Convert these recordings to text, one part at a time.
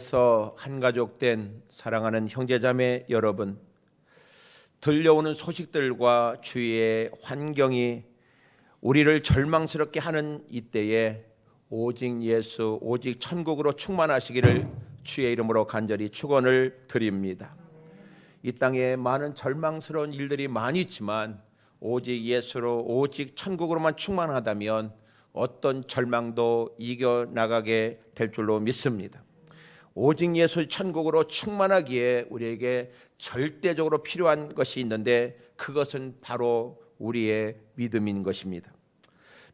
안에서 한가족 된 사랑하는 형제자매 여러분, 들려오는 소식들과 주위의 환경이 우리를 절망스럽게 하는 이때에 오직 예수, 오직 천국으로 충만하시기를 주의 이름으로 간절히 축원을 드립니다. 이 땅에 많은 절망스러운 일들이 많이 있지만 오직 예수로, 오직 천국으로만 충만하다면 어떤 절망도 이겨나가게 될 줄로 믿습니다. 오직 예수 천국으로 충만하기에 우리에게 절대적으로 필요한 것이 있는데 그것은 바로 우리의 믿음인 것입니다.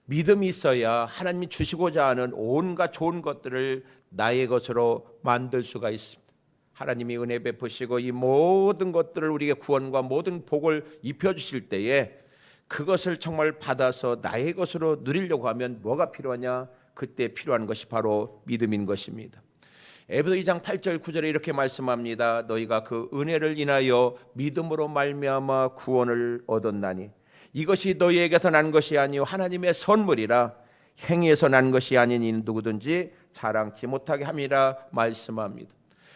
믿음이 있어야 하나님이 주시고자 하는 온갖 좋은 것들을 나의 것으로 만들 수가 있습니다. 하나님이 은혜 베푸시고 이 모든 것들을 우리에게 구원과 모든 복을 입혀주실 때에 그것을 정말 받아서 나의 것으로 누리려고 하면 뭐가 필요하냐? 그때 필요한 것이 바로 믿음인 것입니다. 에베소 2장 8절 9절에 이렇게 말씀합니다. 너희가 그 은혜를 인하여 믿음으로 말미암아 구원을 얻었나니 이것이 너희에게서 난 것이 아니요 하나님의 선물이라 행위에서 난 것이 아니니 누구든지 자랑치 못하게 함이라 말씀합니다.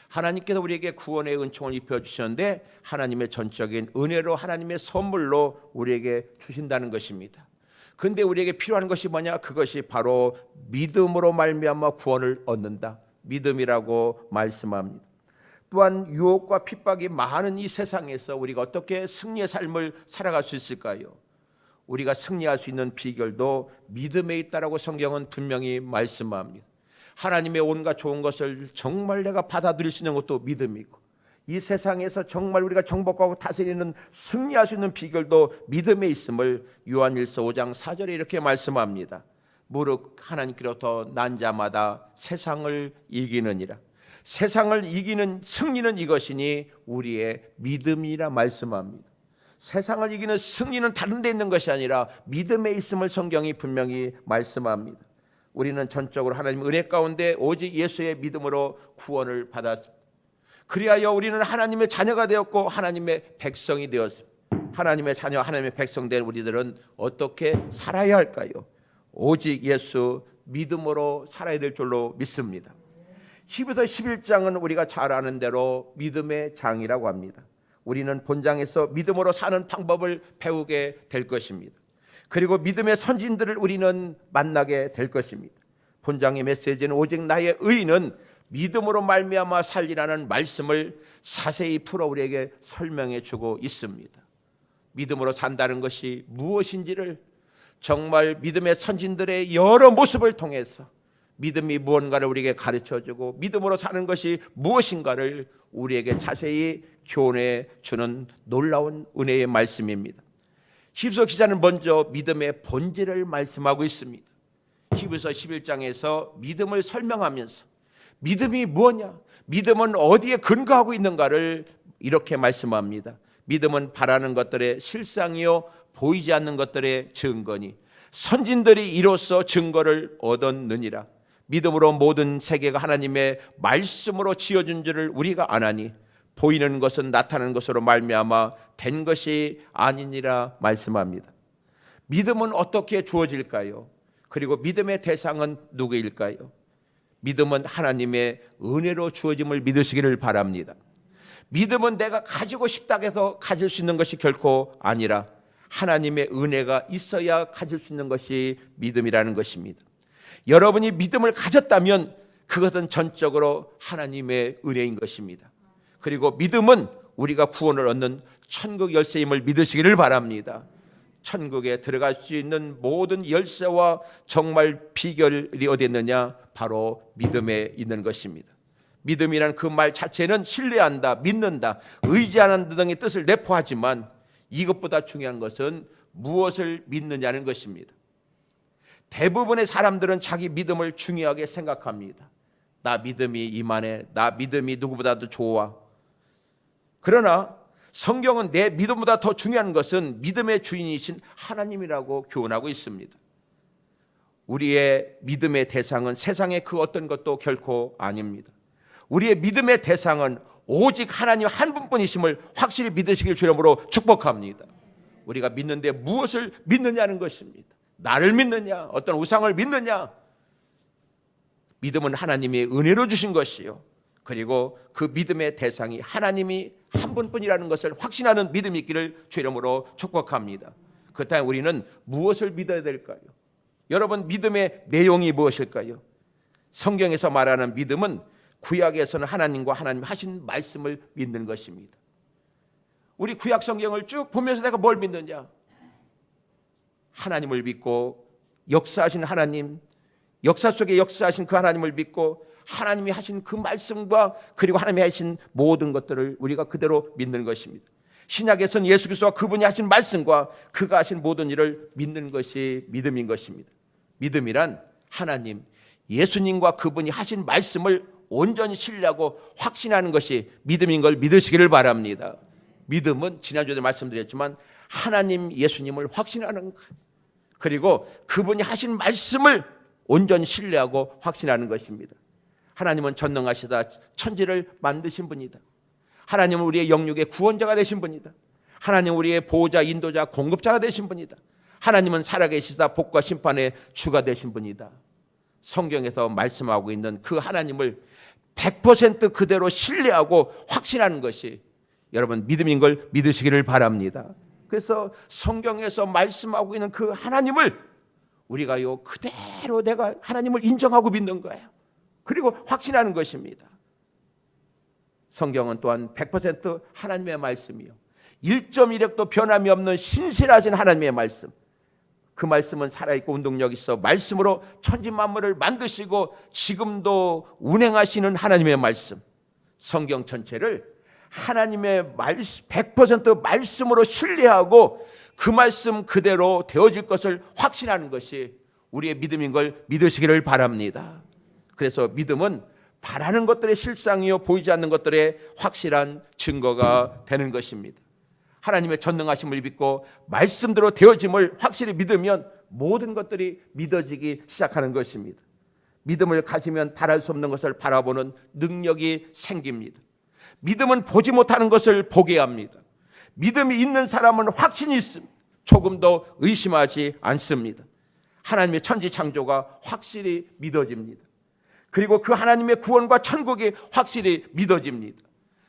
하나님께서 우리에게 구원의 은총을 입혀주셨는데 하나님의 전적인 은혜로 하나님의 선물로 우리에게 주신다는 것입니다. 그런데 우리에게 필요한 것이 뭐냐? 그것이 바로 믿음으로 말미암아 구원을 얻는다. 믿음이라고 말씀합니다. 또한 유혹과 핍박이 많은 이 세상에서 우리가 어떻게 승리의 삶을 살아갈 수 있을까요? 우리가 승리할 수 있는 비결도 믿음에 있다라고 성경은 분명히 말씀합니다. 하나님의 온갖 좋은 것을 정말 내가 받아들일 수 있는 것도 믿음이고 이 세상에서 정말 우리가 정복하고 다스리는 승리할 수 있는 비결도 믿음에 있음을 요한일서 5장 4절에 이렇게 말씀합니다. 무릇 하나님께로부터 난 자마다 세상을 이기느니라. 세상을 이기는 승리는 이것이니 우리의 믿음이라 말씀합니다. 세상을 이기는 승리는 다른 데 있는 것이 아니라 믿음에 있음을 성경이 분명히 말씀합니다. 우리는 전적으로 하나님 은혜 가운데 오직 예수의 믿음으로 구원을 받았습니다. 그리하여 우리는 하나님의 자녀가 되었고 하나님의 백성이 되었습니다. 하나님의 자녀, 하나님의 백성 된 우리들은 어떻게 살아야 할까요? 오직 예수 믿음으로 살아야 될 줄로 믿습니다. 히브리서 11장은 우리가 잘 아는 대로 믿음의 장이라고 합니다. 우리는 본장에서 믿음으로 사는 방법을 배우게 될 것입니다. 그리고 믿음의 선진들을 우리는 만나게 될 것입니다. 본장의 메시지는 오직 나의 의인은 믿음으로 말미암아 살리라는 말씀을 자세히 풀어 우리에게 설명해 주고 있습니다. 믿음으로 산다는 것이 무엇인지를 정말 믿음의 선진들의 여러 모습을 통해서 믿음이 무언가를 우리에게 가르쳐주고 믿음으로 사는 것이 무엇인가를 우리에게 자세히 교훈해 주는 놀라운 은혜의 말씀입니다. 히브리서 기자는 먼저 믿음의 본질을 말씀하고 있습니다. 히브리서 11장에서 믿음을 설명하면서 믿음이 무엇냐? 믿음은 어디에 근거하고 있는가를 이렇게 말씀합니다. 믿음은 바라는 것들의 실상이요 보이지 않는 것들의 증거니 선진들이 이로써 증거를 얻었느니라. 믿음으로 모든 세계가 하나님의 말씀으로 지어진 줄을 우리가 아나니 보이는 것은 나타나는 것으로 말미암아 된 것이 아니니라 말씀합니다. 믿음은 어떻게 주어질까요? 그리고 믿음의 대상은 누구일까요? 믿음은 하나님의 은혜로 주어짐을 믿으시기를 바랍니다. 믿음은 내가 가지고 싶다 해서 가질 수 있는 것이 결코 아니라 하나님의 은혜가 있어야 가질 수 있는 것이 믿음이라는 것입니다. 여러분이 믿음을 가졌다면 그것은 전적으로 하나님의 은혜인 것입니다. 그리고 믿음은 우리가 구원을 얻는 천국 열쇠임을 믿으시기를 바랍니다. 천국에 들어갈 수 있는 모든 열쇠와 정말 비결이 어디 있느냐? 바로 믿음에 있는 것입니다. 믿음이라는 그 말 자체는 신뢰한다, 믿는다, 의지하는 등의 뜻을 내포하지만 이것보다 중요한 것은 무엇을 믿느냐는 것입니다. 대부분의 사람들은 자기 믿음을 중요하게 생각합니다. 나 믿음이 이만해, 나 믿음이 누구보다도 좋아. 그러나 성경은 내 믿음보다 더 중요한 것은 믿음의 주인이신 하나님이라고 교훈하고 있습니다. 우리의 믿음의 대상은 세상의 그 어떤 것도 결코 아닙니다. 우리의 믿음의 대상은 오직 하나님 한 분뿐이심을 확실히 믿으시길 주님으로 축복합니다. 우리가 믿는데 무엇을 믿느냐는 것입니다. 나를 믿느냐, 어떤 우상을 믿느냐. 믿음은 하나님이 은혜로 주신 것이요 그리고 그 믿음의 대상이 하나님이 한 분뿐이라는 것을 확신하는 믿음이 있기를 주 이름으로 축복합니다. 그렇다면 우리는 무엇을 믿어야 될까요? 여러분, 믿음의 내용이 무엇일까요? 성경에서 말하는 믿음은 구약에서는 하나님과 하나님 하신 말씀을 믿는 것입니다. 우리 구약 성경을 쭉 보면서 내가 뭘 믿느냐? 하나님을 믿고 역사하신 하나님, 역사 속에 역사하신 그 하나님을 믿고 하나님이 하신 그 말씀과 그리고 하나님이 하신 모든 것들을 우리가 그대로 믿는 것입니다. 신약에서는 예수 그리스도와 그분이 하신 말씀과 그가 하신 모든 일을 믿는 것이 믿음인 것입니다. 믿음이란 하나님, 예수님과 그분이 하신 말씀을 온전히 신뢰하고 확신하는 것이 믿음인 걸 믿으시기를 바랍니다. 믿음은 지난주에도 말씀드렸지만 하나님, 예수님을 확신하는 것, 그리고 그분이 하신 말씀을 온전히 신뢰하고 확신하는 것입니다. 하나님은 전능하시다 천지를 만드신 분이다. 하나님은 우리의 영육의 구원자가 되신 분이다. 하나님은 우리의 보호자, 인도자, 공급자가 되신 분이다. 하나님은 살아계시다 복과 심판의 주가 되신 분이다. 성경에서 말씀하고 있는 그 하나님을 100% 그대로 신뢰하고 확신하는 것이 여러분 믿음인 걸 믿으시기를 바랍니다. 그래서 성경에서 말씀하고 있는 그 하나님을 우리가요 그대로 내가 하나님을 인정하고 믿는 거예요. 그리고 확신하는 것입니다. 성경은 또한 100% 하나님의 말씀이요 1.1획도 변함이 없는 신실하신 하나님의 말씀, 그 말씀은 살아있고 운동력 있어 말씀으로 천지 만물을 만드시고 지금도 운행하시는 하나님의 말씀, 성경 전체를 하나님의 100% 말씀으로 신뢰하고 그 말씀 그대로 되어질 것을 확신하는 것이 우리의 믿음인 걸 믿으시기를 바랍니다. 그래서 믿음은 바라는 것들의 실상이요 보이지 않는 것들의 확실한 증거가 되는 것입니다. 하나님의 전능하심을 믿고 말씀대로 되어짐을 확실히 믿으면 모든 것들이 믿어지기 시작하는 것입니다. 믿음을 가지면 바랄 수 없는 것을 바라보는 능력이 생깁니다. 믿음은 보지 못하는 것을 보게 합니다. 믿음이 있는 사람은 확신이 있습니다. 조금 더 의심하지 않습니다. 하나님의 천지 창조가 확실히 믿어집니다. 그리고 그 하나님의 구원과 천국이 확실히 믿어집니다.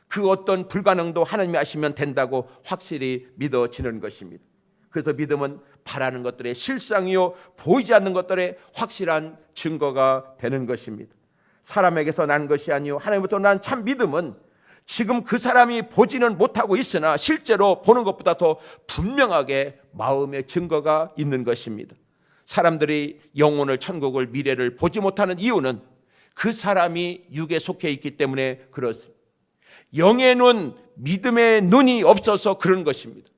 그 어떤 불가능도 하나님이 하시면 된다고 확실히 믿어지는 것입니다. 그래서 믿음은 바라는 것들의 실상이요 보이지 않는 것들의 확실한 증거가 되는 것입니다. 사람에게서 난 것이 아니요 하나님부터 난 참 믿음은 지금 그 사람이 보지는 못하고 있으나 실제로 보는 것보다 더 분명하게 마음의 증거가 있는 것입니다. 사람들이 영혼을, 천국을, 미래를 보지 못하는 이유는 그 사람이 육에 속해 있기 때문에 그렇습니다. 영의 눈, 믿음의 눈이 없어서 그런 것입니다.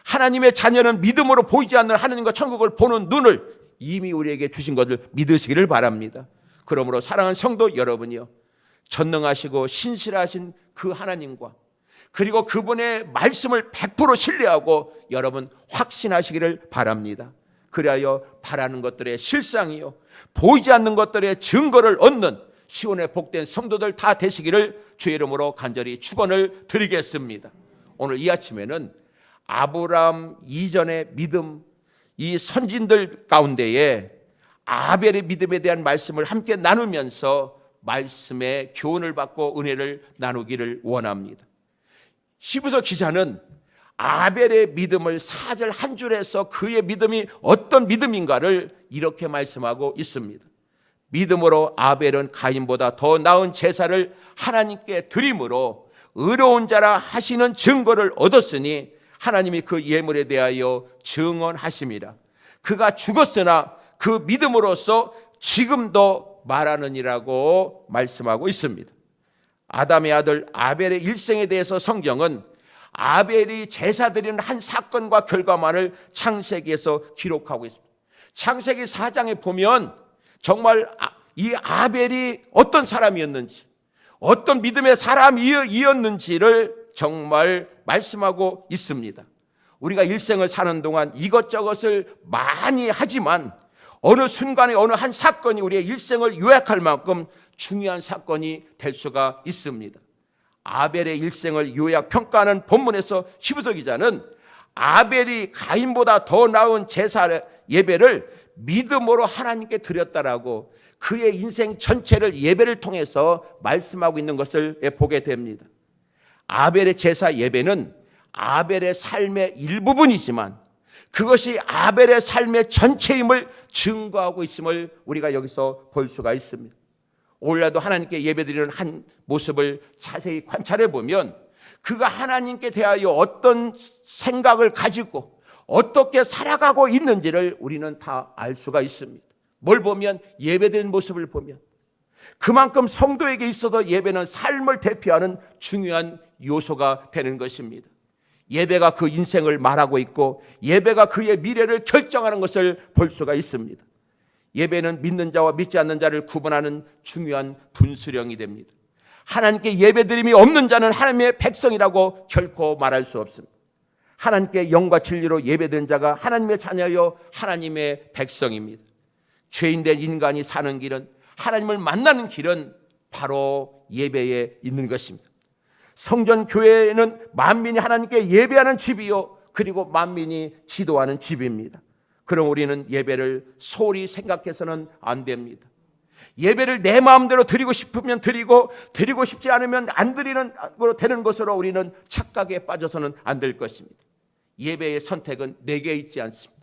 하나님의 자녀는 믿음으로 보이지 않는 하나님과 천국을 보는 눈을 이미 우리에게 주신 것을 믿으시기를 바랍니다. 그러므로 사랑하는 성도 여러분이요, 전능하시고 신실하신 그 하나님과 그리고 그분의 말씀을 100% 신뢰하고 여러분 확신하시기를 바랍니다. 그리하여 바라는 것들의 실상이요 보이지 않는 것들의 증거를 얻는 시온의 복된 성도들 다 되시기를 주의 이름으로 간절히 축원을 드리겠습니다. 오늘 이 아침에는 아브라함 이전의 믿음, 이 선진들 가운데에 아벨의 믿음에 대한 말씀을 함께 나누면서 말씀의 교훈을 받고 은혜를 나누기를 원합니다. 히브리서 기자는 아벨의 믿음을 4절 한 줄에서 그의 믿음이 어떤 믿음인가를 이렇게 말씀하고 있습니다. 믿음으로 아벨은 가인보다 더 나은 제사를 하나님께 드림으로 의로운 자라 하시는 증거를 얻었으니 하나님이 그 예물에 대하여 증언하심이라. 그가 죽었으나 그 믿음으로써 지금도 말하느니라고 말씀하고 있습니다. 아담의 아들 아벨의 일생에 대해서 성경은 아벨이 제사 드리는 한 사건과 결과만을 창세기에서 기록하고 있습니다. 창세기 4장에 보면 정말 이 아벨이 어떤 사람이었는지, 어떤 믿음의 사람이었는지를 정말 말씀하고 있습니다. 우리가 일생을 사는 동안 이것저것을 많이 하지만 어느 순간에 어느 한 사건이 우리의 일생을 요약할 만큼 중요한 사건이 될 수가 있습니다. 아벨의 일생을 요약 평가하는 본문에서 히브리서 기자는 아벨이 가인보다 더 나은 제사를 예배를 믿음으로 하나님께 드렸다라고 그의 인생 전체를 예배를 통해서 말씀하고 있는 것을 보게 됩니다. 아벨의 제사 예배는 아벨의 삶의 일부분이지만 그것이 아벨의 삶의 전체임을 증거하고 있음을 우리가 여기서 볼 수가 있습니다. 오늘날도 하나님께 예배드리는 한 모습을 자세히 관찰해 보면 그가 하나님께 대하여 어떤 생각을 가지고 어떻게 살아가고 있는지를 우리는 다 알 수가 있습니다. 뭘 보면? 예배드리는 모습을 보면 그만큼 성도에게 있어서 예배는 삶을 대표하는 중요한 요소가 되는 것입니다. 예배가 그 인생을 말하고 있고 예배가 그의 미래를 결정하는 것을 볼 수가 있습니다. 예배는 믿는 자와 믿지 않는 자를 구분하는 중요한 분수령이 됩니다. 하나님께 예배드림이 없는 자는 하나님의 백성이라고 결코 말할 수 없습니다. 하나님께 영과 진리로 예배드린 자가 하나님의 자녀여 하나님의 백성입니다. 죄인된 인간이 사는 길은, 하나님을 만나는 길은 바로 예배에 있는 것입니다. 성전 교회는 만민이 하나님께 예배하는 집이요 그리고 만민이 기도하는 집입니다. 그럼 우리는 예배를 소홀히 생각해서는 안 됩니다. 예배를 내 마음대로 드리고 싶으면 드리고 드리고 싶지 않으면 안 드리는 것으로 되는 것으로 우리는 착각에 빠져서는 안 될 것입니다. 예배의 선택은 내게 있지 않습니다.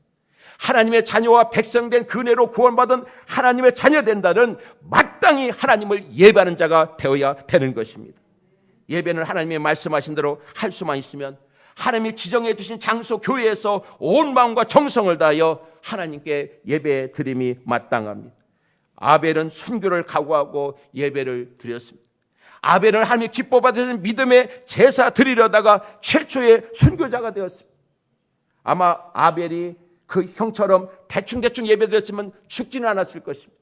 하나님의 자녀와 백성된 그은혜로 구원받은 하나님의 자녀 된다는 마땅히 하나님을 예배하는 자가 되어야 되는 것입니다. 예배는 하나님이 말씀하신 대로 할 수만 있으면 하나님이 지정해 주신 장소 교회에서 온 마음과 정성을 다하여 하나님께 예배 드림이 마땅합니다. 아벨은 순교를 각오하고 예배를 드렸습니다. 아벨은 하나님이 기뻐 받으신 믿음의 제사 드리려다가 최초의 순교자가 되었습니다. 아마 아벨이 그 형처럼 대충 예배 드렸으면 죽지는 않았을 것입니다.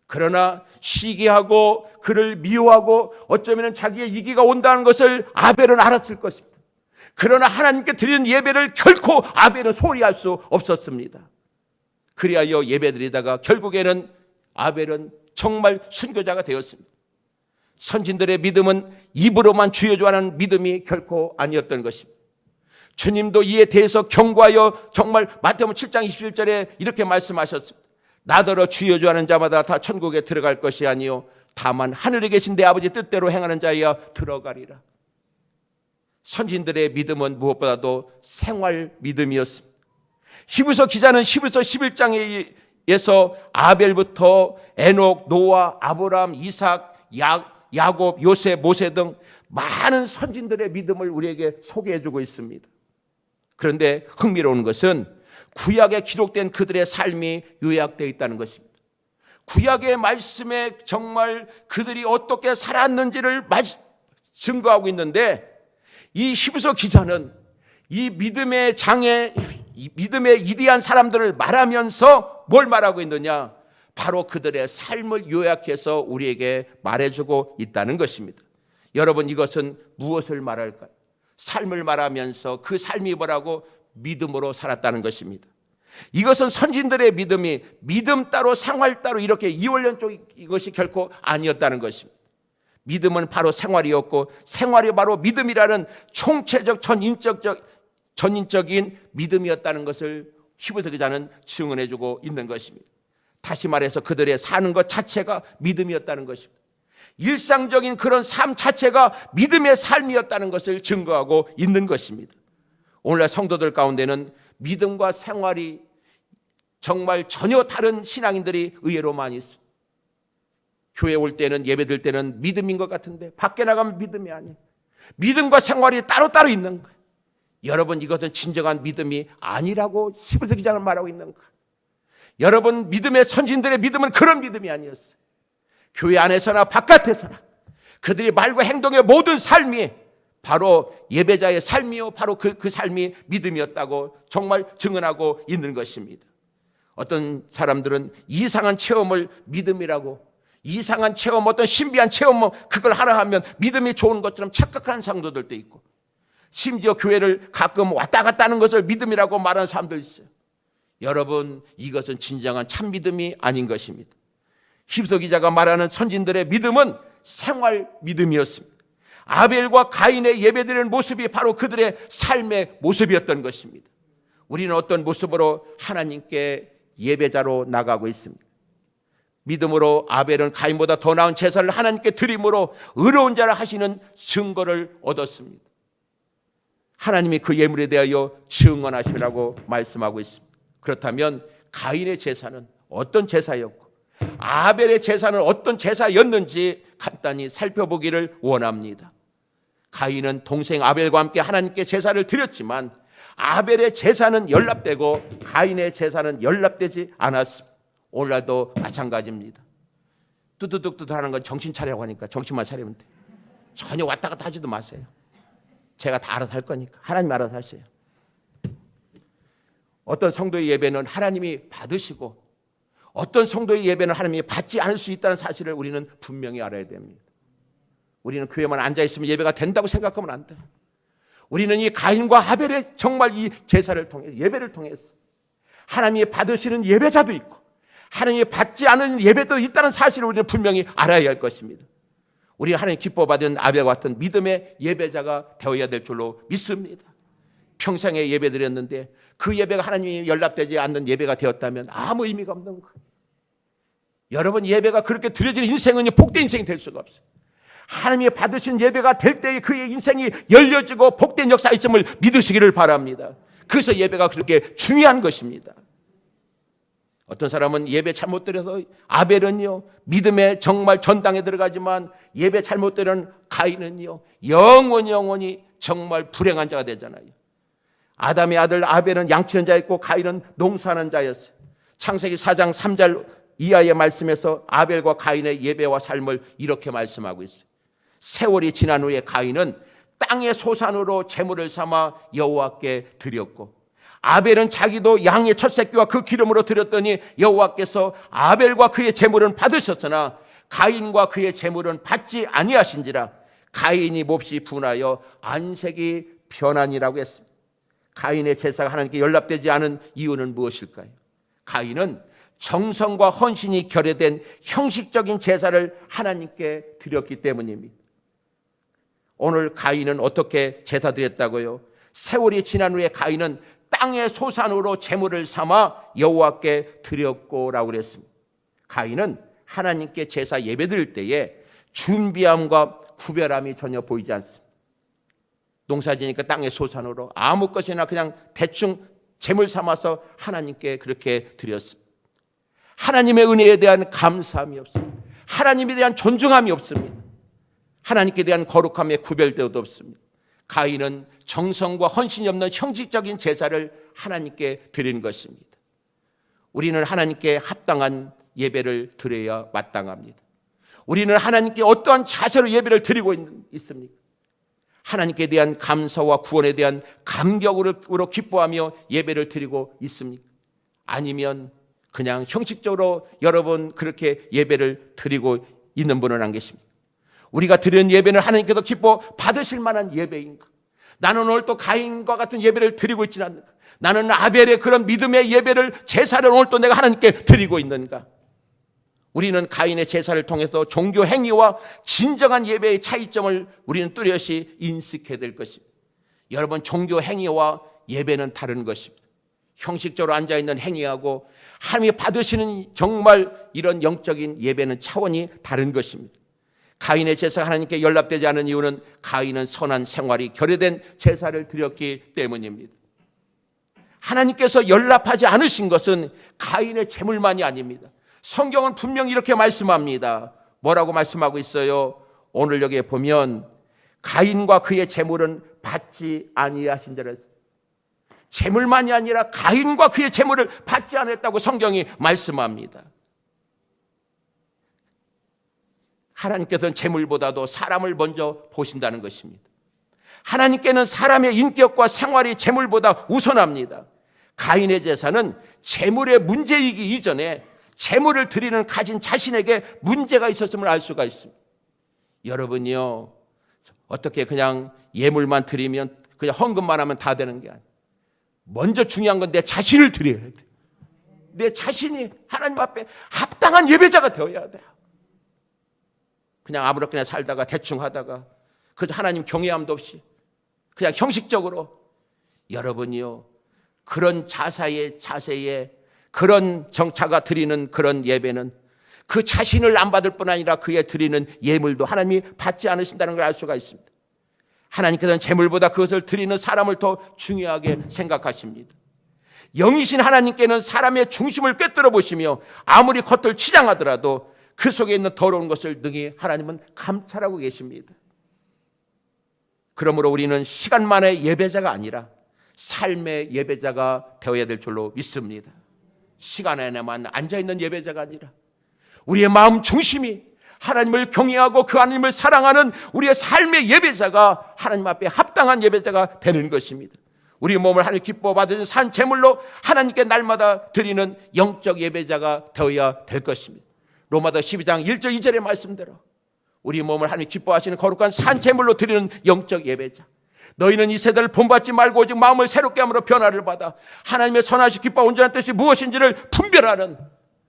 그러나 시기하고 그를 미워하고 어쩌면 자기의 이기가 온다는 것을 아벨은 알았을 것입니다. 그러나 하나님께 드리는 예배를 결코 아벨은 소홀히 할 수 없었습니다. 그리하여 예배드리다가 결국에는 아벨은 정말 순교자가 되었습니다. 선진들의 믿음은 입으로만 주여주하는 믿음이 결코 아니었던 것입니다. 주님도 이에 대해서 경고하여 정말 마태복음 7장 21절에 이렇게 말씀하셨습니다. 나더러 주여주하는 자마다 다 천국에 들어갈 것이 아니요 다만 하늘에 계신 내 아버지 뜻대로 행하는 자여야 들어가리라. 선진들의 믿음은 무엇보다도 생활 믿음이었습니다. 히브리서 기자는 히브리서 11장에서 아벨부터 에녹, 노아, 아브라함, 이삭, 야곱, 요셉, 모세 등 많은 선진들의 믿음을 우리에게 소개해주고 있습니다. 그런데 흥미로운 것은 구약에 기록된 그들의 삶이 요약되어 있다는 것입니다. 구약의 말씀에 정말 그들이 어떻게 살았는지를 증거하고 있는데 이 히브리서 기자는 이 믿음의 장애, 이 믿음의 위대한 사람들을 말하면서 뭘 말하고 있느냐? 바로 그들의 삶을 요약해서 우리에게 말해주고 있다는 것입니다. 여러분, 이것은 무엇을 말할까요? 삶을 말하면서 그 삶이 뭐라고? 믿음으로 살았다는 것입니다. 이것은 선진들의 믿음이 믿음 따로 생활 따로 이렇게 이원련적 이것이 결코 아니었다는 것입니다. 믿음은 바로 생활이었고 생활이 바로 믿음이라는 총체적 전인적인 믿음이었다는 것을 히브리서 기자는 증언해주고 있는 것입니다. 다시 말해서 그들의 사는 것 자체가 믿음이었다는 것입니다. 일상적인 그런 삶 자체가 믿음의 삶이었다는 것을 증거하고 있는 것입니다. 오늘날 성도들 가운데는 믿음과 생활이 정말 전혀 다른 신앙인들이 의외로 많이 있습니다. 교회 올 때는 예배드릴 때는 믿음인 것 같은데 밖에 나가면 믿음이 아니에요. 믿음과 생활이 따로따로 있는 거예요. 여러분, 이것은 진정한 믿음이 아니라고 히브리서 기자는 말하고 있는 거예요. 여러분, 믿음의 선진들의 믿음은 그런 믿음이 아니었어요. 교회 안에서나 바깥에서나 그들이 말과 행동의 모든 삶이 바로 예배자의 삶이요 바로 그 삶이 믿음이었다고 정말 증언하고 있는 것입니다. 어떤 사람들은 이상한 체험을 믿음이라고, 이상한 체험, 어떤 신비한 체험 그걸 하라 하면 믿음이 좋은 것처럼 착각하는 상도들도 있고, 심지어 교회를 가끔 왔다 갔다 하는 것을 믿음이라고 말하는 사람도 있어요. 여러분, 이것은 진정한 참 믿음이 아닌 것입니다. 히브리서 기자가 말하는 선진들의 믿음은 생활 믿음이었습니다. 아벨과 가인의 예배드리는 모습이 바로 그들의 삶의 모습이었던 것입니다. 우리는 어떤 모습으로 하나님께 예배자로 나가고 있습니다. 믿음으로 아벨은 가인보다 더 나은 제사를 하나님께 드림으로 의로운 자를 하시는 증거를 얻었습니다. 하나님이 그 예물에 대하여 증언하시라고 말씀하고 있습니다. 그렇다면 가인의 제사는 어떤 제사였고 아벨의 제사는 어떤 제사였는지 간단히 살펴보기를 원합니다. 가인은 동생 아벨과 함께 하나님께 제사를 드렸지만 아벨의 제사는 연락되고 가인의 제사는 연락되지 않았습니다. 오늘날도 마찬가지입니다. 뚜두둑뚜두 하는 건 정신 차리라고 하니까 정신만 차리면 돼요. 전혀 왔다 갔다 하지도 마세요. 제가 다 알아서 할 거니까 하나님 알아서 하세요. 어떤 성도의 예배는 하나님이 받으시고 어떤 성도의 예배는 하나님이 받지 않을 수 있다는 사실을 우리는 분명히 알아야 됩니다. 우리는 교회만 앉아있으면 예배가 된다고 생각하면 안 돼요. 우리는 이 가인과 아벨의 정말 이 제사를 통해 예배를 통해서 하나님이 받으시는 예배자도 있고 하나님이 받지 않은 예배도 있다는 사실을 우리는 분명히 알아야 할 것입니다. 우리 하나님 기뻐받은 아벨과 같은 믿음의 예배자가 되어야 될 줄로 믿습니다. 평생에 예배 드렸는데 그 예배가 하나님이 연락되지 않는 예배가 되었다면 아무 의미가 없는 거예요. 여러분, 예배가 그렇게 드려지는 인생은 복된 인생이 될 수가 없어요. 하나님이 받으신 예배가 될 때에 그의 인생이 열려지고 복된 역사 있음을 믿으시기를 바랍니다. 그래서 예배가 그렇게 중요한 것입니다. 어떤 사람은 예배 잘못 드려서 아벨은요 믿음의 정말 전당에 들어가지만 예배 잘못 드리는 가인은요 영원히 정말 불행한 자가 되잖아요. 아담의 아들 아벨은 양치는 자였고 가인은 농사하는 자였어요. 창세기 4장 3절 이하의 말씀에서 아벨과 가인의 예배와 삶을 이렇게 말씀하고 있어요. 세월이 지난 후에 가인은 땅의 소산으로 제물을 삼아 여호와께 드렸고 아벨은 자기도 양의 첫 새끼와 그 기름으로 드렸더니 여호와께서 아벨과 그의 제물은 받으셨으나 가인과 그의 제물은 받지 아니하신지라 가인이 몹시 분하여 안색이 변하니라고 했습니다. 가인의 제사가 하나님께 연락되지 않은 이유는 무엇일까요? 가인은 정성과 헌신이 결여된 형식적인 제사를 하나님께 드렸기 때문입니다. 오늘 가인은 어떻게 제사 드렸다고요? 세월이 지난 후에 가인은 땅의 소산으로 제물을 삼아 여호와께 드렸고라고 그랬습니다. 가인은 하나님께 제사 예배 드릴 때에 준비함과 구별함이 전혀 보이지 않습니다. 농사지니까 땅의 소산으로 아무 것이나 그냥 대충 제물 삼아서 하나님께 그렇게 드렸습니다. 하나님의 은혜에 대한 감사함이 없습니다. 하나님에 대한 존중함이 없습니다. 하나님께 대한 거룩함의 구별되어도 없습니다. 가인은 정성과 헌신이 없는 형식적인 제사를 하나님께 드린 것입니다. 우리는 하나님께 합당한 예배를 드려야 마땅합니다. 우리는 하나님께 어떠한 자세로 예배를 드리고 있습니까? 하나님께 대한 감사와 구원에 대한 감격으로 기뻐하며 예배를 드리고 있습니까? 아니면 그냥 형식적으로 여러분 그렇게 예배를 드리고 있는 분은 안 계십니까? 우리가 드리는 예배는 하나님께서 기뻐 받으실 만한 예배인가? 나는 오늘 또 가인과 같은 예배를 드리고 있지는 않는가? 나는 아벨의 그런 믿음의 예배를 제사를 오늘 또 내가 하나님께 드리고 있는가? 우리는 가인의 제사를 통해서 종교 행위와 진정한 예배의 차이점을 우리는 뚜렷이 인식해야 될 것입니다. 여러분, 종교 행위와 예배는 다른 것입니다. 형식적으로 앉아있는 행위하고 하나님이 받으시는 정말 이런 영적인 예배는 차원이 다른 것입니다. 가인의 제사가 하나님께 연락되지 않은 이유는 가인은 선한 생활이 결여된 제사를 드렸기 때문입니다. 하나님께서 연락하지 않으신 것은 가인의 제물만이 아닙니다. 성경은 분명히 이렇게 말씀합니다. 뭐라고 말씀하고 있어요? 오늘 여기에 보면 가인과 그의 제물은 받지 아니하신 자라 했어요. 제물만이 아니라 가인과 그의 제물을 받지 않았다고 성경이 말씀합니다. 하나님께서는 제물보다도 사람을 먼저 보신다는 것입니다. 하나님께는 사람의 인격과 생활이 제물보다 우선합니다. 가인의 제사는 제물의 문제이기 이전에 제물을 드리는 가진 자신에게 문제가 있었음을 알 수가 있습니다. 여러분이요, 어떻게 그냥 예물만 드리면 그냥 헌금만 하면 다 되는 게 아니에요. 먼저 중요한 건 내 자신을 드려야 돼요. 내 자신이 하나님 앞에 합당한 예배자가 되어야 돼요. 그냥 아무렇게나 살다가 대충 하다가 그저 하나님 경외함도 없이 그냥 형식적으로. 여러분이요, 그런 자세에 그런 정차가 드리는 그런 예배는 그 자신을 안 받을 뿐 아니라 그의 드리는 예물도 하나님이 받지 않으신다는 걸 알 수가 있습니다. 하나님께서는 재물보다 그것을 드리는 사람을 더 중요하게 생각하십니다. 영이신 하나님께는 사람의 중심을 꿰뚫어 보시며 아무리 겉을 치장하더라도 그 속에 있는 더러운 것을 능히 하나님은 감찰하고 계십니다. 그러므로 우리는 시간만의 예배자가 아니라 삶의 예배자가 되어야 될 줄로 믿습니다. 시간 안에만 앉아있는 예배자가 아니라 우리의 마음 중심이 하나님을 경외하고 그 하나님을 사랑하는 우리의 삶의 예배자가 하나님 앞에 합당한 예배자가 되는 것입니다. 우리 몸을 하나님 기뻐 받으신 산 제물로 하나님께 날마다 드리는 영적 예배자가 되어야 될 것입니다. 로마서 12장 1절 2절의 말씀대로 우리 몸을 하나님 기뻐하시는 거룩한 산 제물로 드리는 영적 예배자. 너희는 이 세대를 본받지 말고 오직 마음을 새롭게 함으로 변화를 받아 하나님의 선하시고 기뻐 온전한 뜻이 무엇인지를 분별하는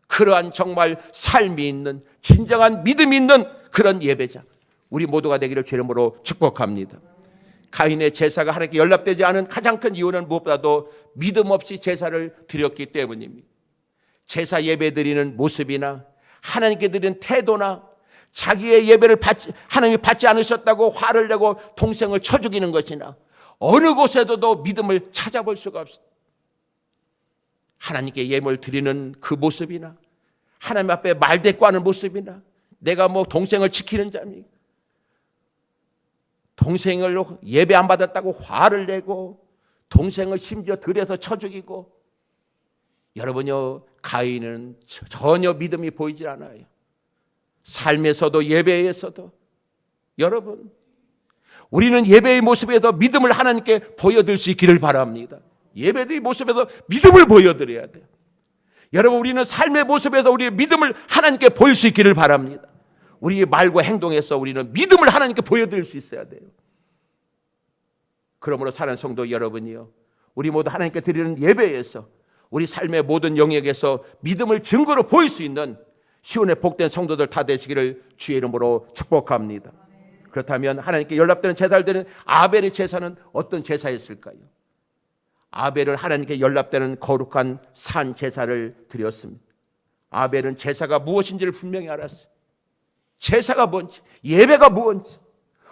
그러한 정말 삶이 있는 진정한 믿음이 있는 그런 예배자 우리 모두가 되기를 주의 이름으로 축복합니다. 가인의 제사가 하나님께 연락되지 않은 가장 큰 이유는 무엇보다도 믿음 없이 제사를 드렸기 때문입니다. 제사 예배 드리는 모습이나 하나님께 드리는 태도나 자기의 예배를 하나님이 받지 않으셨다고 화를 내고 동생을 쳐 죽이는 것이나 어느 곳에도 믿음을 찾아볼 수가 없습니다. 하나님께 예물 드리는 그 모습이나 하나님 앞에 말대꾸하는 모습이나 내가 동생을 지키는 자입니까? 동생을 예배 안 받았다고 화를 내고 동생을 심지어 들여서 쳐 죽이고 여러분요 가인은 전혀 믿음이 보이질 않아요. 삶에서도 예배에서도 여러분 우리는 예배의 모습에서 믿음을 하나님께 보여드릴 수 있기를 바랍니다. 예배의 모습에서 믿음을 보여드려야 돼요. 여러분 우리는 삶의 모습에서 우리의 믿음을 하나님께 보일 수 있기를 바랍니다. 우리의 말과 행동에서 우리는 믿음을 하나님께 보여드릴 수 있어야 돼요. 그러므로 사랑하는 성도 여러분이요 우리 모두 하나님께 드리는 예배에서 우리 삶의 모든 영역에서 믿음을 증거로 보일 수 있는 시온의 복된 성도들 다 되시기를 주의 이름으로 축복합니다. 그렇다면 하나님께 연락되는 제사를 드리는 아벨의 제사는 어떤 제사였을까요? 아벨은 하나님께 연락되는 거룩한 산 제사를 드렸습니다. 아벨은 제사가 무엇인지를 분명히 알았어요. 제사가 뭔지, 예배가 뭔지.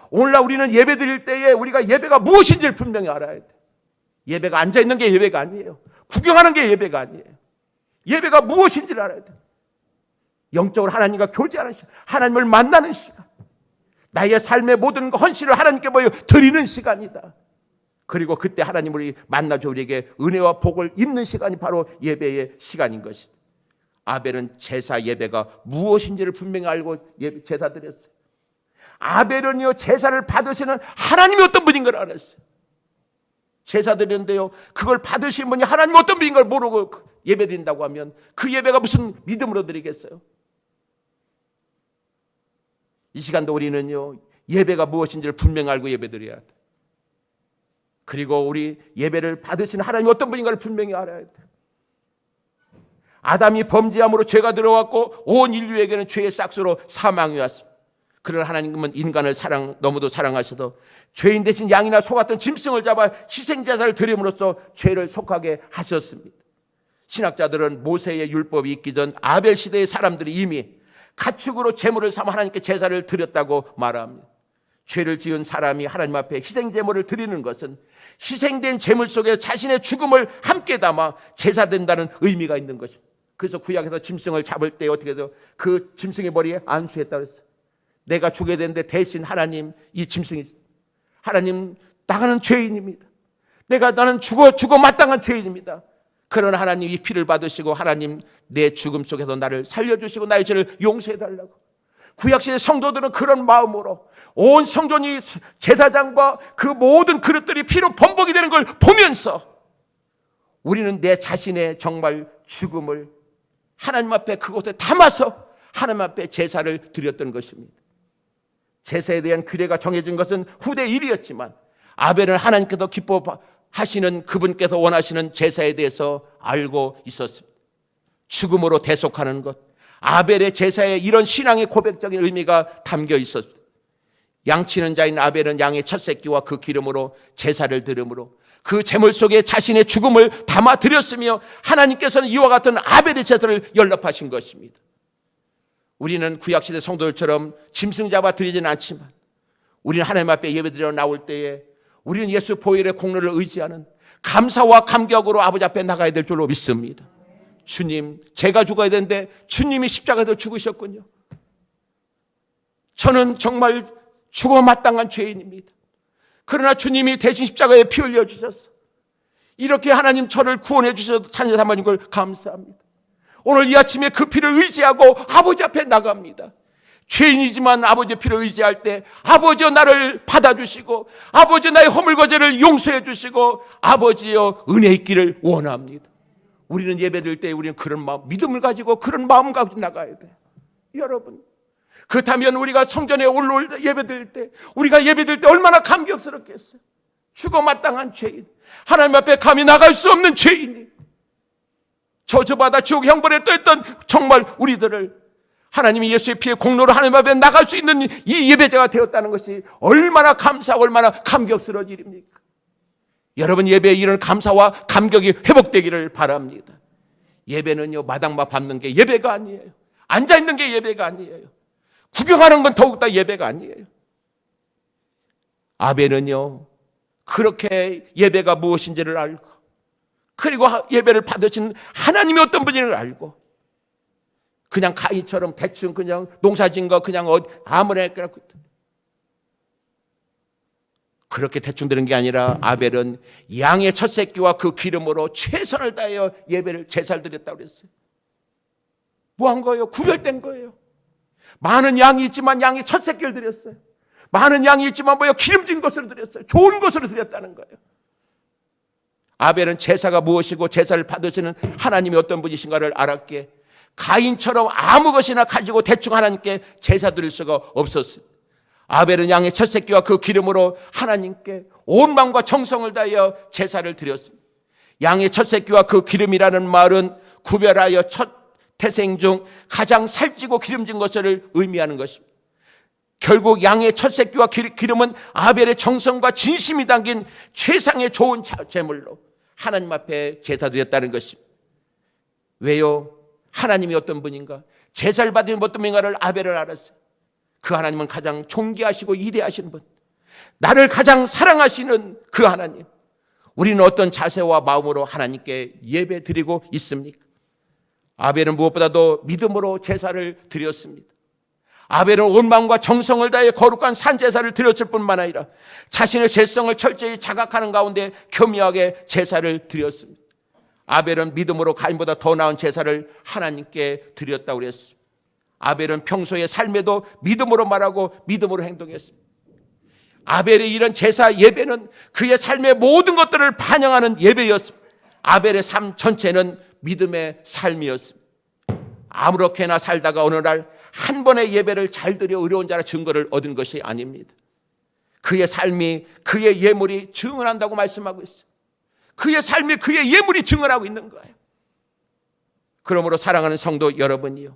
오늘날 우리는 예배 드릴 때에 우리가 예배가 무엇인지를 분명히 알아야 돼. 예배가 앉아있는 게 예배가 아니에요. 구경하는 게 예배가 아니에요. 예배가 무엇인지를 알아야 돼. 영적으로 하나님과 교제하는 시간, 하나님을 만나는 시간, 나의 삶의 모든 헌신을 하나님께 보여 드리는 시간이다. 그리고 그때 하나님 우리 만나줘 우리에게 은혜와 복을 입는 시간이 바로 예배의 시간인 것이다. 아벨은 제사 예배가 무엇인지를 분명히 알고 제사 드렸어요. 아벨은요 제사를 받으시는 하나님이 어떤 분인 걸 알았어요. 제사 드리는데요 그걸 받으신 분이 하나님이 어떤 분인 걸 모르고 예배 드린다고 하면 그 예배가 무슨 믿음으로 드리겠어요? 이 시간도 우리는요 예배가 무엇인지를 분명히 알고 예배 드려야 돼. 그리고 우리 예배를 받으신 하나님이 어떤 분인가를 분명히 알아야 돼. 아담이 범죄함으로 죄가 들어왔고 온 인류에게는 죄의 싹수로 사망이 왔습니다. 그러나 하나님은 인간을 너무도 사랑하셔서 죄인 대신 양이나 소 같은 짐승을 잡아 희생제사를 드림으로써 죄를 속하게 하셨습니다. 신학자들은 모세의 율법이 있기 전 아벨 시대의 사람들이 이미 가축으로 제물을 삼아 하나님께 제사를 드렸다고 말합니다. 죄를 지은 사람이 하나님 앞에 희생제물을 드리는 것은 희생된 제물 속에 자신의 죽음을 함께 담아 제사된다는 의미가 있는 것입니다. 그래서 구약에서 짐승을 잡을 때 어떻게 해서 그 짐승의 머리에 안수했다고 했어요. 내가 죽게 되는데 대신 하나님 이 짐승이 하나님 나가는 죄인입니다. 나는 죽어 마땅한 죄인입니다. 그러나 하나님 이 피를 받으시고 하나님 내 죽음 속에서 나를 살려주시고 나의 죄를 용서해달라고. 구약시대 성도들은 그런 마음으로 온 성전이 제사장과 그 모든 그릇들이 피로 범벅이 되는 걸 보면서 우리는 내 자신의 정말 죽음을 하나님 앞에 그곳에 담아서 하나님 앞에 제사를 드렸던 것입니다. 제사에 대한 규례가 정해진 것은 후대 일이었지만 아벨은 하나님께서 기뻐하시는 그분께서 원하시는 제사에 대해서 알고 있었습니다. 죽음으로 대속하는 것, 아벨의 제사에 이런 신앙의 고백적인 의미가 담겨 있었습니다. 양치는 자인 아벨은 양의 첫 새끼와 그 기름으로 제사를 드림으로 그 제물 속에 자신의 죽음을 담아 드렸으며 하나님께서는 이와 같은 아벨의 제사를 연락하신 것입니다. 우리는 구약시대 성도들처럼 짐승 잡아 드리지는 않지만 우리는 하나님 앞에 예배드리러 나올 때에 우리는 예수 보혈의 공로를 의지하는 감사와 감격으로 아버지 앞에 나가야 될 줄로 믿습니다. 주님, 제가 죽어야 되는데 주님이 십자가에서 죽으셨군요. 저는 정말 죽어 마땅한 죄인입니다. 그러나 주님이 대신 십자가에 피 흘려 주셔서 이렇게 하나님 저를 구원해 주셔서 찬양 삼아준 걸 감사합니다. 오늘 이 아침에 그 피를 의지하고 아버지 앞에 나갑니다. 죄인이지만 아버지의 피를 의지할 때 아버지여 나를 받아주시고 아버지 나의 허물거제를 용서해 주시고 아버지여 은혜 있기를 원합니다. 우리는 예배드릴 때 우리는 그런 마음, 믿음을 가지고 그런 마음 가지고 나가야 돼요. 여러분, 그렇다면 우리가 성전에 올라올 때 예배드릴 때 우리가 예배드릴 때 얼마나 감격스럽겠어요. 죽어 마땅한 죄인, 하나님 앞에 감히 나갈 수 없는 죄인이 저주받아 지옥 형벌에 떠있던 정말 우리들을 하나님이 예수의 피의 공로로 하나님 앞에 나갈 수 있는 이 예배자가 되었다는 것이 얼마나 감사하고 얼마나 감격스러운 일입니까? 여러분, 예배에 이런 감사와 감격이 회복되기를 바랍니다. 예배는요, 마당만 밟는 게 예배가 아니에요. 앉아있는 게 예배가 아니에요. 구경하는 건 더욱더 예배가 아니에요. 아벨은요, 그렇게 예배가 무엇인지를 알고 그리고 예배를 받으신 하나님이 어떤 분인지를 알고 그냥 가인처럼 대충 그냥 농사진 거 그냥 아무나 그렇게 대충 되는 게 아니라 아벨은 양의 첫 새끼와 그 기름으로 최선을 다하여 예배를 제사를 드렸다고 그랬어요. 뭐 한 거예요? 구별된 거예요. 많은 양이 있지만 양의 첫 새끼를 드렸어요. 많은 양이 있지만 기름진 것을 드렸어요. 좋은 것으로 드렸다는 거예요. 아벨은 제사가 무엇이고 제사를 받으시는 하나님이 어떤 분이신가를 알았기에 가인처럼 아무 것이나 가지고 대충 하나님께 제사 드릴 수가 없었어요. 아벨은 양의 첫 새끼와 그 기름으로 하나님께 온 마음과 정성을 다하여 제사를 드렸습니다. 양의 첫 새끼와 그 기름이라는 말은 구별하여 첫 태생 중 가장 살찌고 기름진 것을 의미하는 것입니다. 결국 양의 첫 새끼와 기름은 아벨의 정성과 진심이 담긴 최상의 좋은 제물로 하나님 앞에 제사 드렸다는 것입니다. 왜요? 하나님이 어떤 분인가? 제사를 받은 어떤 분인가를 아벨은 알았어요. 그 하나님은 가장 존귀하시고 위대하신 분, 나를 가장 사랑하시는 그 하나님. 우리는 어떤 자세와 마음으로 하나님께 예배 드리고 있습니까? 아벨은 무엇보다도 믿음으로 제사를 드렸습니다. 아벨은 온 마음과 정성을 다해 거룩한 산제사를 드렸을 뿐만 아니라 자신의 죄성을 철저히 자각하는 가운데 교묘하게 제사를 드렸습니다. 아벨은 믿음으로 가인보다 더 나은 제사를 하나님께 드렸다고 그랬습니다. 아벨은 평소의 삶에도 믿음으로 말하고 믿음으로 행동했습니다. 아벨의 이런 제사 예배는 그의 삶의 모든 것들을 반영하는 예배였습니다. 아벨의 삶 전체는 믿음의 삶이었습니다. 아무렇게나 살다가 어느 날 한 번의 예배를 잘 드려 의로운 자라 증거를 얻은 것이 아닙니다. 그의 삶이, 그의 예물이 증언한다고 말씀하고 있어요. 그의 삶이, 그의 예물이 증언하고 있는 거예요. 그러므로 사랑하는 성도 여러분이요,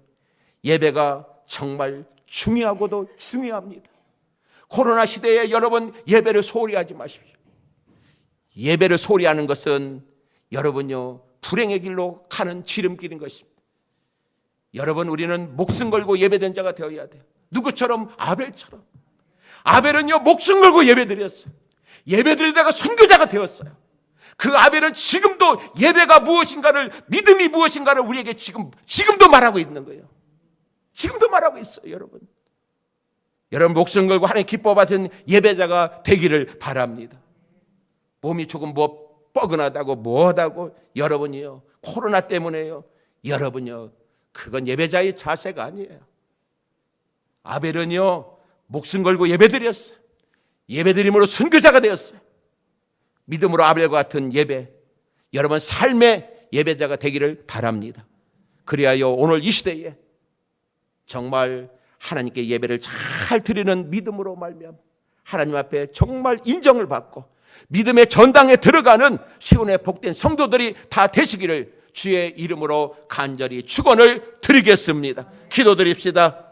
예배가 정말 중요하고도 중요합니다. 코로나 시대에 여러분 예배를 소홀히 하지 마십시오. 예배를 소홀히 하는 것은 여러분요, 불행의 길로 가는 지름길인 것입니다. 여러분, 우리는 목숨 걸고 예배된 자가 되어야 돼요. 누구처럼? 아벨처럼. 아벨은요, 목숨 걸고 예배드렸어요. 예배드리다가 순교자가 되었어요. 그 아벨은 지금도 예배가 무엇인가를, 믿음이 무엇인가를 우리에게 지금도 말하고 있는 거예요. 지금도 말하고 있어요, 여러분. 여러분, 목숨 걸고 하나님 기뻐 받은 예배자가 되기를 바랍니다. 몸이 조금 뻐근하다고 뭐하다고 여러분이요, 코로나 때문에요, 여러분요, 그건 예배자의 자세가 아니에요. 아벨은요, 목숨 걸고 예배드렸어요. 예배드림으로 순교자가 되었어요. 믿음으로 아벨과 같은 예배, 여러분 삶의 예배자가 되기를 바랍니다. 그리하여 오늘 이 시대에 정말 하나님께 예배를 잘 드리는 믿음으로 말미암아 하나님 앞에 정말 인정을 받고 믿음의 전당에 들어가는 시온의 복된 성도들이 다 되시기를 주의 이름으로 간절히 축원을 드리겠습니다. 기도드립시다.